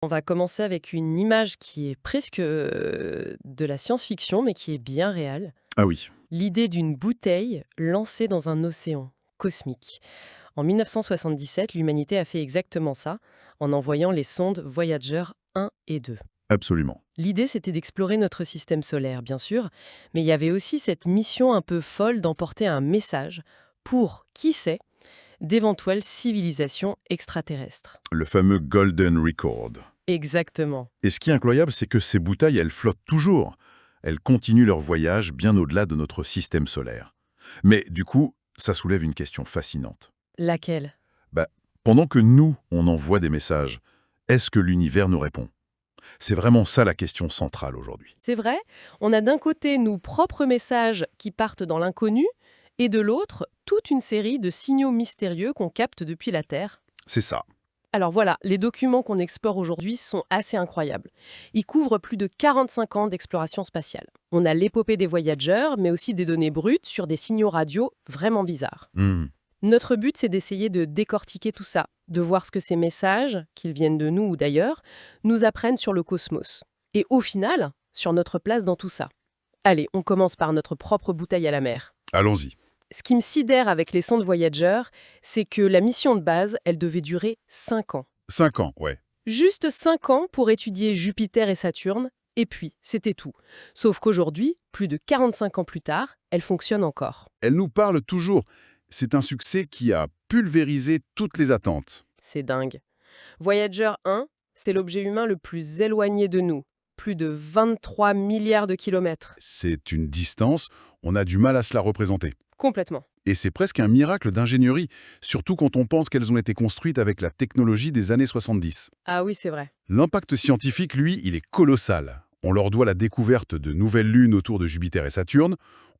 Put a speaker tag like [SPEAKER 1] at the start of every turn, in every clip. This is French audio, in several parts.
[SPEAKER 1] On va commencer avec une image qui est presque de la science-fiction, mais qui est bien réelle.
[SPEAKER 2] Ah oui,
[SPEAKER 1] L'idée d'une bouteille lancée dans un océan cosmique. En 1977, l'humanité a fait exactement ça, en envoyant les sondes Voyager 1 et 2.
[SPEAKER 2] absolument.
[SPEAKER 1] L'idée, c'était d'explorer notre système solaire, bien sûr, mais il y avait aussi cette mission un peu folle d'emporter un message pour, qui sait, d'éventuelles civilisations extraterrestres.
[SPEAKER 2] Le fameux Golden Record.
[SPEAKER 1] Exactement.
[SPEAKER 2] Et ce qui est incroyable, c'est que ces bouteilles, elles flottent toujours. Elles continuent leur voyage bien au-delà de notre système solaire. Mais du coup, ça soulève une question fascinante.
[SPEAKER 1] Laquelle?
[SPEAKER 2] Bah, pendant que nous, on envoie des messages, est-ce que l'univers nous répond? C'est vraiment ça la question centrale aujourd'hui.
[SPEAKER 1] C'est vrai, on a d'un côté nos propres messages qui partent dans l'inconnu, et de l'autre, toute une série de signaux mystérieux qu'on capte depuis la Terre.
[SPEAKER 2] C'est ça.
[SPEAKER 1] Alors voilà, les documents qu'on explore aujourd'hui sont assez incroyables. Ils couvrent plus de 45 ans d'exploration spatiale. On a l'épopée des voyageurs, mais aussi des données brutes sur des signaux radio vraiment bizarres.
[SPEAKER 2] Hmm,
[SPEAKER 1] Notre but, c'est d'essayer de décortiquer tout ça, de voir ce que ces messages, qu'ils viennent de nous ou d'ailleurs, nous apprennent sur le cosmos. Et au final, sur notre place dans tout ça. Allez, on commence par notre propre bouteille à la mer.
[SPEAKER 2] allons-y.
[SPEAKER 1] Ce qui me sidère avec les sondes Voyager, c'est que la mission de base, elle devait durer 5 ans.
[SPEAKER 2] 5 ans, ouais.
[SPEAKER 1] Juste 5 ans pour étudier Jupiter et Saturne, et puis, c'était tout. Sauf qu'aujourd'hui, plus de 45 ans plus tard, elle fonctionne encore.
[SPEAKER 2] Elle nous parle toujours. C'est un succès qui a pulvérisé toutes les attentes.
[SPEAKER 1] C'est dingue. Voyager 1, c'est l'objet humain le plus éloigné de nous. Plus de 23 milliards de kilomètres.
[SPEAKER 2] C'est une distance, on a du mal à se la représenter.
[SPEAKER 1] Complètement.
[SPEAKER 2] Et c'est presque un miracle d'ingénierie, surtout quand on pense qu'elles ont été construites avec la technologie des années 70.
[SPEAKER 1] Ah oui, c'est vrai.
[SPEAKER 2] L'impact scientifique, lui, il est colossal. On leur doit la découverte de nouvelles lunes autour de Jupiter et Saturne.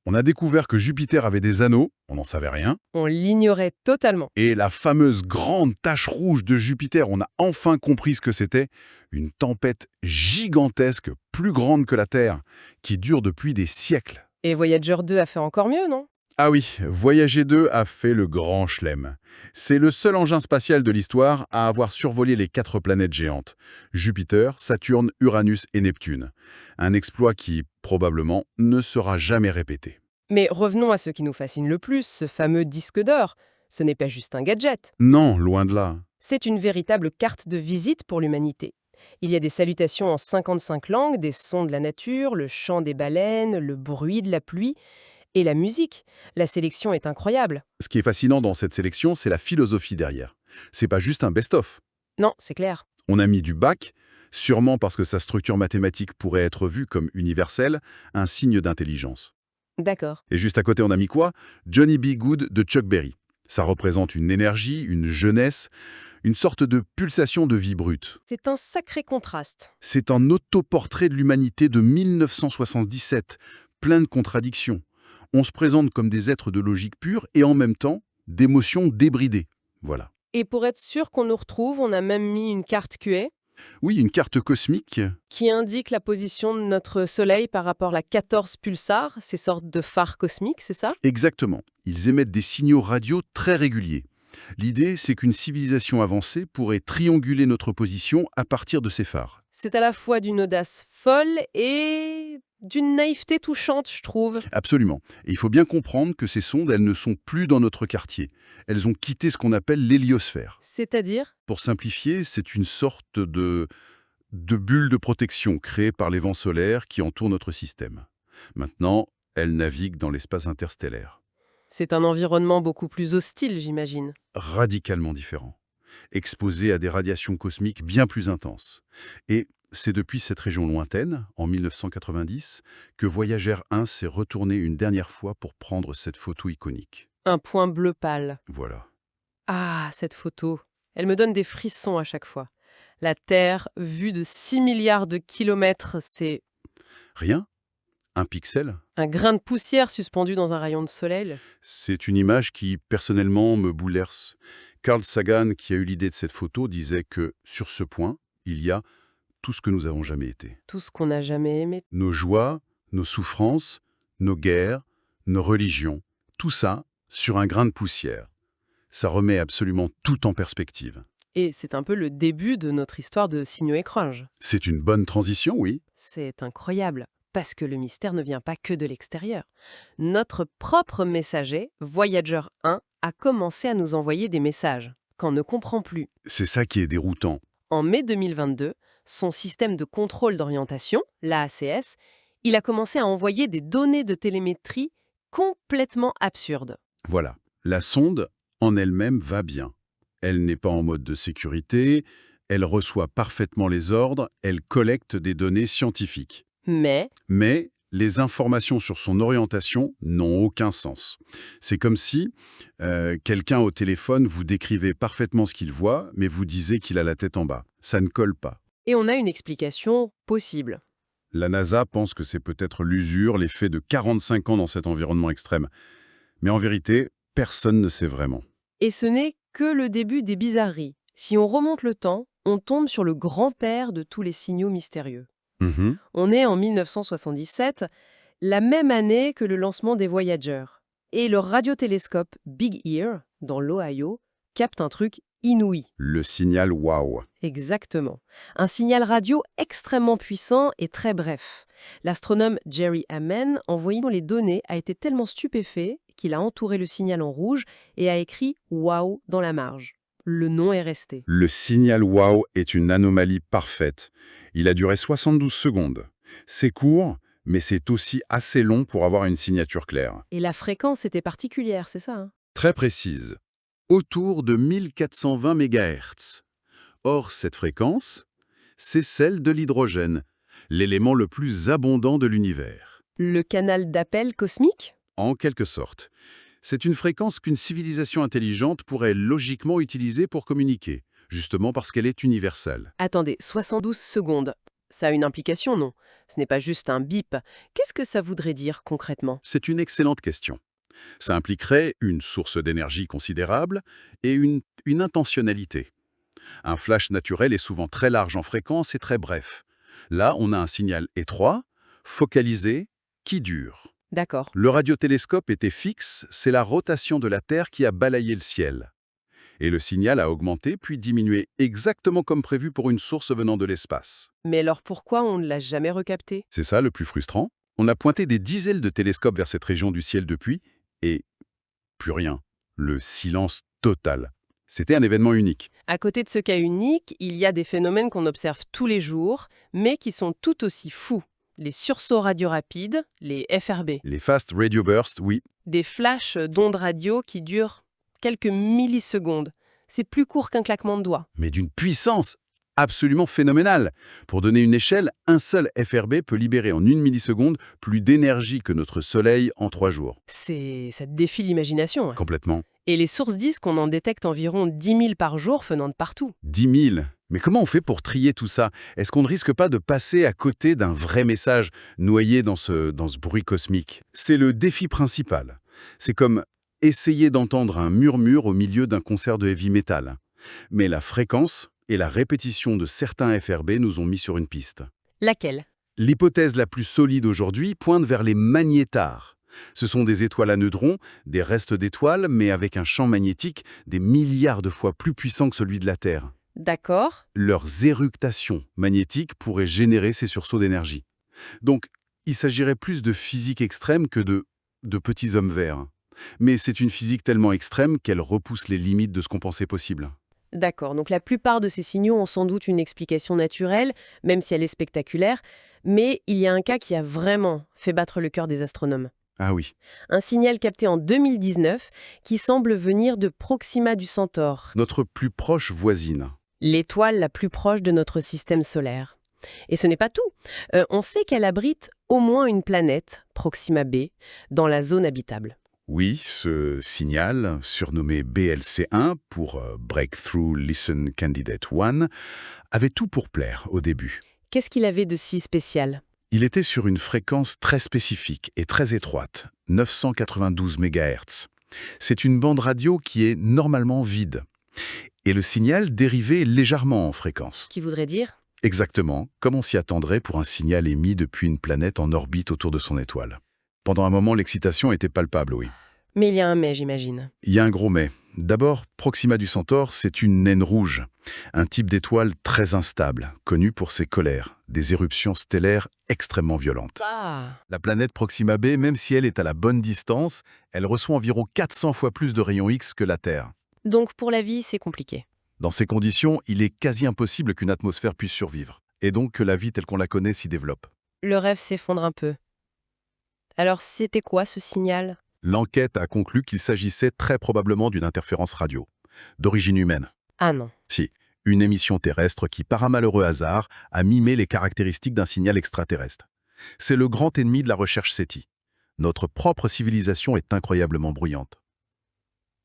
[SPEAKER 2] On a découvert que Jupiter avait des anneaux, on n'en savait rien.
[SPEAKER 1] On l'ignorait totalement.
[SPEAKER 2] Et la fameuse grande tache rouge de Jupiter, on a enfin compris ce que c'était. Une tempête gigantesque, plus grande que la Terre, qui dure depuis des siècles.
[SPEAKER 1] Et Voyager 2 a fait encore mieux, non?
[SPEAKER 2] Ah oui, Voyager 2 a fait le grand chelem. C'est le seul engin spatial de l'histoire à avoir survolé les 4 planètes géantes. Jupiter, Saturne, Uranus et Neptune. Un exploit qui, probablement, ne sera jamais répété.
[SPEAKER 1] Mais revenons à ce qui nous fascine le plus, ce fameux disque d'or. Ce n'est pas juste un gadget.
[SPEAKER 2] Non, loin de là.
[SPEAKER 1] C'est une véritable carte de visite pour l'humanité. Il y a des salutations en 55 langues, des sons de la nature, le chant des baleines, le bruit de la pluie et la musique. La sélection est incroyable.
[SPEAKER 2] Ce qui est fascinant dans cette sélection, c'est la philosophie derrière. C'est pas juste un best-of.
[SPEAKER 1] Non, c'est clair.
[SPEAKER 2] On a mis du bac, sûrement parce que sa structure mathématique pourrait être vue comme universelle, un signe d'intelligence.
[SPEAKER 1] D'accord.
[SPEAKER 2] Et juste à côté, on a mis quoi? Johnny B. Good de Chuck Berry. Ça représente une énergie, une jeunesse, une sorte de pulsation de vie brute.
[SPEAKER 1] C'est un sacré contraste.
[SPEAKER 2] C'est un autoportrait de l'humanité de 1977, plein de contradictions. On se présente comme des êtres de logique pure et en même temps, d'émotions débridées. Voilà.
[SPEAKER 1] Et pour être sûr qu'on nous retrouve, on a même mis une carte QA
[SPEAKER 2] Oui, une carte cosmique.
[SPEAKER 1] qui indique la position de notre Soleil par rapport à 14 pulsars, ces sortes de phares cosmiques, c'est ça?
[SPEAKER 2] Exactement. Ils émettent des signaux radio très réguliers. L'idée, c'est qu'une civilisation avancée pourrait trianguler notre position à partir de ces phares.
[SPEAKER 1] C'est à la fois d'une audace folle et d'une naïveté touchante, je trouve.
[SPEAKER 2] Absolument. Et il faut bien comprendre que ces sondes, elles ne sont plus dans notre quartier. Elles ont quitté ce qu'on appelle l'héliosphère.
[SPEAKER 1] C'est-à-dire?
[SPEAKER 2] Pour simplifier, c'est une sorte de bulle de protection créée par les vents solaires qui entourent notre système. Maintenant, elles naviguent dans l'espace interstellaire.
[SPEAKER 1] C'est un environnement beaucoup plus hostile, j'imagine.
[SPEAKER 2] Radicalement différent. Exposées à des radiations cosmiques bien plus intenses. Et c'est depuis cette région lointaine, en 1990, que Voyager 1 s'est retourné une dernière fois pour prendre cette photo iconique.
[SPEAKER 1] Un point bleu pâle.
[SPEAKER 2] Voilà.
[SPEAKER 1] Ah, cette photo. Elle me donne des frissons à chaque fois. La Terre, vue de 6 milliards de kilomètres, c'est
[SPEAKER 2] Rien? Un pixel?
[SPEAKER 1] un grain de poussière suspendu dans un rayon de soleil.
[SPEAKER 2] C'est une image qui, personnellement, me bouleverse. Carl Sagan, qui a eu l'idée de cette photo, disait que, sur ce point, il y a tout ce que nous avons jamais été.
[SPEAKER 1] Tout ce qu'on n'a jamais aimé.
[SPEAKER 2] Nos joies, nos souffrances, nos guerres, nos religions, tout ça sur un grain de poussière. Ça remet absolument tout en perspective.
[SPEAKER 1] Et c'est un peu le début de notre histoire de signaux étranges.
[SPEAKER 2] C'est une bonne transition, oui.
[SPEAKER 1] C'est incroyable, parce que le mystère ne vient pas que de l'extérieur. Notre propre messager, Voyager 1, a commencé à nous envoyer des messages qu'on ne comprend plus.
[SPEAKER 2] C'est ça qui est déroutant.
[SPEAKER 1] En mai 2022, son système de contrôle d'orientation, l'AACS, il a commencé à envoyer des données de télémétrie complètement absurdes.
[SPEAKER 2] Voilà. La sonde, en elle-même, va bien. Elle n'est pas en mode de sécurité, elle reçoit parfaitement les ordres, elle collecte des données scientifiques.
[SPEAKER 1] Mais,
[SPEAKER 2] Mais les informations sur son orientation n'ont aucun sens. C'est comme si quelqu'un au téléphone vous décrivait parfaitement ce qu'il voit, mais vous disait qu'il a la tête en bas. Ça ne colle pas.
[SPEAKER 1] et on a une explication possible.
[SPEAKER 2] La NASA pense que c'est peut-être l'usure, l'effet de 45 ans dans cet environnement extrême. Mais en vérité, personne ne sait vraiment.
[SPEAKER 1] Et ce n'est que le début des bizarreries. Si on remonte le temps, on tombe sur le grand-père de tous les signaux mystérieux.
[SPEAKER 2] Mhm.
[SPEAKER 1] On est en 1977, la même année que le lancement des Voyager. Et le radiotélescope Big Ear, dans l'Ohio, capte un truc inouï.
[SPEAKER 2] Le signal wow.
[SPEAKER 1] Exactement. Un signal radio extrêmement puissant et très bref. L'astronome Jerry Amen, en voyant les données, a été tellement stupéfait qu'il a entouré le signal en rouge et a écrit « Wow » dans la marge. Le nom est resté.
[SPEAKER 2] Le signal wow est une anomalie parfaite. Il a duré 72 secondes. C'est court, mais c'est aussi assez long pour avoir une signature claire.
[SPEAKER 1] Et la fréquence était particulière, c'est ça, hein?
[SPEAKER 2] Très précise. Autour de 1420 MHz. Or, cette fréquence, c'est celle de l'hydrogène, l'élément le plus abondant de l'univers.
[SPEAKER 1] Le canal d'appel cosmique?
[SPEAKER 2] En quelque sorte. C'est une fréquence qu'une civilisation intelligente pourrait logiquement utiliser pour communiquer, justement parce qu'elle est universelle.
[SPEAKER 1] Attendez, 72 secondes. Ça a une implication, non? Ce n'est pas juste un bip. Qu'est-ce que ça voudrait dire concrètement?
[SPEAKER 2] C'est une excellente question. Ça impliquerait une source d'énergie considérable et une intentionnalité. Un flash naturel est souvent très large en fréquence et très bref. Là, on a un signal étroit, focalisé, qui dure.
[SPEAKER 1] D'accord.
[SPEAKER 2] Le radiotélescope était fixe, c'est la rotation de la Terre qui a balayé le ciel. Et le signal a augmenté puis diminué exactement comme prévu pour une source venant de l'espace.
[SPEAKER 1] Mais alors pourquoi on ne l'a jamais recapté?
[SPEAKER 2] C'est ça le plus frustrant. On a pointé des dizaines de télescopes vers cette région du ciel depuis, et plus rien. Le silence total. C'était un événement unique.
[SPEAKER 1] À côté de ce cas unique, il y a des phénomènes qu'on observe tous les jours, mais qui sont tout aussi fous. Les sursauts radio rapides, les FRB.
[SPEAKER 2] Les Fast Radio Bursts, oui,
[SPEAKER 1] Des flashs d'ondes radio qui durent quelques millisecondes. C'est plus court qu'un claquement de doigts.
[SPEAKER 2] mais d'une puissance absolument phénoménale. Pour donner une échelle, un seul FRB peut libérer en 1 milliseconde plus d'énergie que notre Soleil en 3 jours.
[SPEAKER 1] Ça défie l'imagination, hein.
[SPEAKER 2] Complètement.
[SPEAKER 1] Et les sources disent qu'on en détecte environ 10 000 par jour venant de partout.
[SPEAKER 2] 10 000. Mais comment on fait pour trier tout ça? Est-ce qu'on ne risque pas de passer à côté d'un vrai message noyé dans ce bruit cosmique? C'est le défi principal. C'est comme essayer d'entendre un murmure au milieu d'un concert de heavy metal. Mais la fréquence et la répétition de certains FRB nous ont mis sur une piste.
[SPEAKER 1] Laquelle?
[SPEAKER 2] L'hypothèse la plus solide aujourd'hui pointe vers les magnétars. Ce sont des étoiles à neutrons, des restes d'étoiles, mais avec un champ magnétique des milliards de fois plus puissant que celui de la Terre.
[SPEAKER 1] D'accord.
[SPEAKER 2] Leurs éructations magnétiques pourraient générer ces sursauts d'énergie. Donc, il s'agirait plus de physique extrême que de petits hommes verts. Mais c'est une physique tellement extrême qu'elle repousse les limites de ce qu'on pensait possible.
[SPEAKER 1] D'accord, donc la plupart de ces signaux ont sans doute une explication naturelle, même si elle est spectaculaire, mais il y a un cas qui a vraiment fait battre le cœur des astronomes.
[SPEAKER 2] Ah oui,
[SPEAKER 1] Un signal capté en 2019 qui semble venir de Proxima du Centaure,
[SPEAKER 2] notre plus proche voisine.
[SPEAKER 1] l'étoile la plus proche de notre système solaire. Et ce n'est pas tout. On sait qu'elle abrite au moins une planète, Proxima b, dans la zone habitable.
[SPEAKER 2] Oui, ce signal, surnommé BLC1 pour Breakthrough Listen Candidate 1, avait tout pour plaire au début.
[SPEAKER 1] Qu'est-ce qu'il avait de si spécial?
[SPEAKER 2] Il était sur une fréquence très spécifique et très étroite, 992 MHz. C'est une bande radio qui est normalement vide. Et le signal dérivait légèrement en fréquence.
[SPEAKER 1] Ce qui voudrait dire?
[SPEAKER 2] Exactement, comme on s'y attendrait pour un signal émis depuis une planète en orbite autour de son étoile. Pendant un moment, l'excitation était palpable, oui.
[SPEAKER 1] Mais il y a un mais, j'imagine.
[SPEAKER 2] Il y a un gros mais. D'abord, Proxima du Centaure, c'est une naine rouge, un type d'étoile très instable, connu pour ses colères, des éruptions stellaires extrêmement violentes.
[SPEAKER 1] Ah,
[SPEAKER 2] La planète Proxima b, même si elle est à la bonne distance, elle reçoit environ 400 fois plus de rayons X que la Terre.
[SPEAKER 1] donc pour la vie, c'est compliqué.
[SPEAKER 2] Dans ces conditions, il est quasi impossible qu'une atmosphère puisse survivre, et donc que la vie telle qu'on la connaît s'y développe.
[SPEAKER 1] Le rêve s'effondre un peu. Alors, c'était quoi ce signal?
[SPEAKER 2] L'enquête a conclu qu'il s'agissait très probablement d'une interférence radio, d'origine humaine.
[SPEAKER 1] Ah non.
[SPEAKER 2] Si, une émission terrestre qui, par un malheureux hasard, a mimé les caractéristiques d'un signal extraterrestre. C'est le grand ennemi de la recherche SETI. Notre propre civilisation est incroyablement bruyante.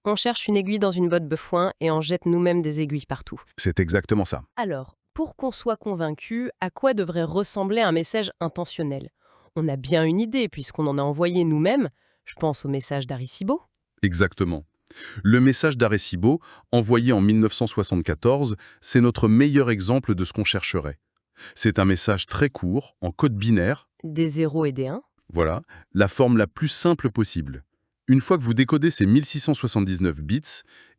[SPEAKER 1] On cherche une aiguille dans une botte de foin et en jette nous-mêmes des aiguilles partout.
[SPEAKER 2] C'est exactement ça.
[SPEAKER 1] Alors, pour qu'on soit convaincu, à quoi devrait ressembler un message intentionnel? On a bien une idée puisqu'on en a envoyé nous-mêmes. Je pense au message d'Arecibo.
[SPEAKER 2] Exactement. Le message d'Arecibo, envoyé en 1974, c'est notre meilleur exemple de ce qu'on chercherait. C'est un message très court, en code binaire,
[SPEAKER 1] Des 0 et des 1.
[SPEAKER 2] voilà, la forme la plus simple possible. Une fois que vous décodez ces 1679 bits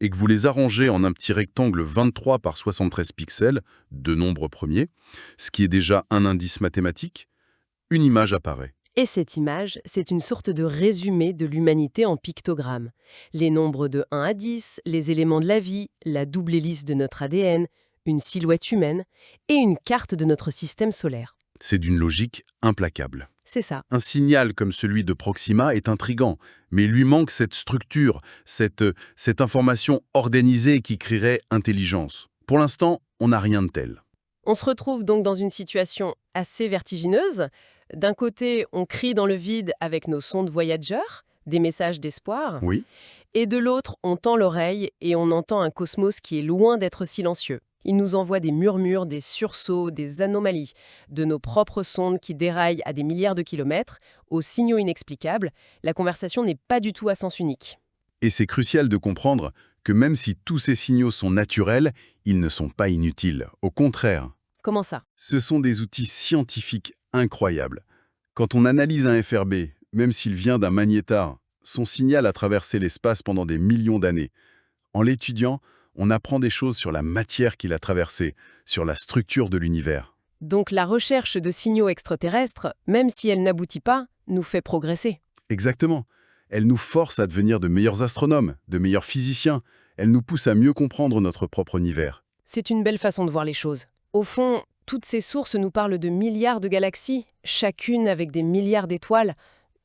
[SPEAKER 2] et que vous les arrangez en un petit rectangle 23 par 73 pixels, deux nombres premiers, ce qui est déjà un indice mathématique, une image apparaît.
[SPEAKER 1] Et cette image, c'est une sorte de résumé de l'humanité en pictogrammes. Les nombres de 1 à 10, les éléments de la vie, la double hélice de notre ADN, une silhouette humaine et une carte de notre système solaire.
[SPEAKER 2] C'est d'une logique implacable.
[SPEAKER 1] C'est ça.
[SPEAKER 2] Un signal comme celui de Proxima est intrigant, mais il lui manque cette structure, cette information organisée qui crierait intelligence. Pour l'instant, on n'a rien de tel.
[SPEAKER 1] On se retrouve donc dans une situation assez vertigineuse. D'un côté, on crie dans le vide avec nos sondes Voyager, des messages d'espoir,
[SPEAKER 2] Oui,
[SPEAKER 1] et de l'autre, on tend l'oreille et on entend un cosmos qui est loin d'être silencieux. Il nous envoie des murmures, des sursauts, des anomalies, de nos propres sondes qui déraillent à des milliards de kilomètres, aux signaux inexplicables. La conversation n'est pas du tout à sens unique.
[SPEAKER 2] et c'est crucial de comprendre que même si tous ces signaux sont naturels, ils ne sont pas inutiles. Au contraire,
[SPEAKER 1] Comment ça?
[SPEAKER 2] ce sont des outils scientifiques incroyables. Quand on analyse un FRB, même s'il vient d'un magnétar, son signal a traversé l'espace pendant des millions d'années. En l'étudiant, on apprend des choses sur la matière qu'il a traversée, sur la structure de l'univers.
[SPEAKER 1] Donc la recherche de signaux extraterrestres, même si elle n'aboutit pas, nous fait progresser.
[SPEAKER 2] Exactement. Elle nous force à devenir de meilleurs astronomes, de meilleurs physiciens. Elle nous pousse à mieux comprendre notre propre univers.
[SPEAKER 1] C'est une belle façon de voir les choses. Au fond, toutes ces sources nous parlent de milliards de galaxies, chacune avec des milliards d'étoiles,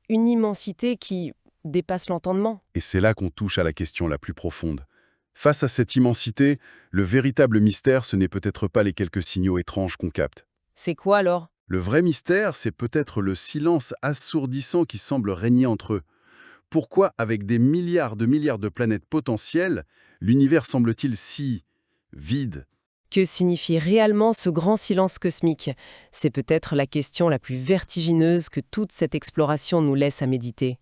[SPEAKER 1] une immensité qui dépasse l'entendement.
[SPEAKER 2] Et c'est là qu'on touche à la question la plus profonde. Face à cette immensité, le véritable mystère, ce n'est peut-être pas les quelques signaux étranges qu'on capte.
[SPEAKER 1] C'est quoi alors?
[SPEAKER 2] Le vrai mystère, c'est peut-être le silence assourdissant qui semble régner entre eux. Pourquoi, avec des milliards de planètes potentielles, l'univers semble-t-il si vide?
[SPEAKER 1] Que signifie réellement ce grand silence cosmique? C'est peut-être la question la plus vertigineuse que toute cette exploration nous laisse à méditer.